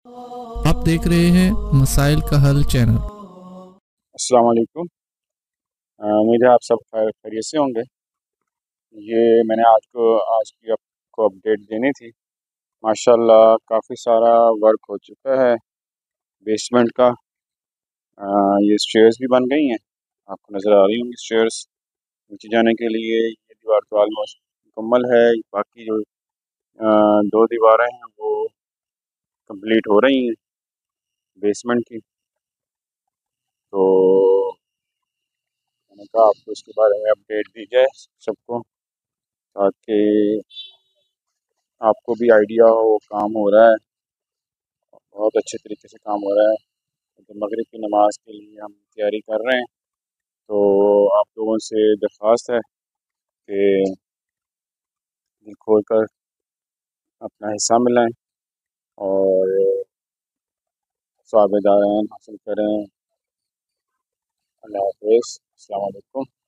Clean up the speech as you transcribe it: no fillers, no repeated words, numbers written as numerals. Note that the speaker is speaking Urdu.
آپ دیکھ رہے ہیں مسائل کا حل چینل۔ السلام علیکم۔ امید ہے آپ سب خیریت سے ہوں گے۔ یہ میں نے آج کی آپ کو اپڈیٹ دینی تھی۔ ماشاءاللہ کافی سارا ورک ہو چکا ہے بیسمنٹ کا۔ یہ اسٹیئرز بھی بن گئی ہیں، آپ کو نظر آ رہی ہوں گی اسٹیئرز نیچے جانے کے لیے۔ یہ دیوار تو آلموسٹ مکمل ہے، باقی جو دو دیواریں ہیں وہ کمپلیٹ ہو رہی ہیں بیسمنٹ کی۔ تو میں نے کہا آپ کو اس کے بارے میں اپڈیٹ دی جائے سب کو، تاکہ آپ کو بھی آئیڈیا ہو کام ہو رہا ہے، بہت اچھے طریقے سے کام ہو رہا ہے۔ تو مغرب کی نماز کے لیے ہم تیاری کر رہے ہیں، تو آپ لوگوں سے درخواست ہے کہ دل کھول کر اپنا حصہ ملائیں اور ثواب دارین حاصل کریں۔ اللہ حافظ، السلام علیکم۔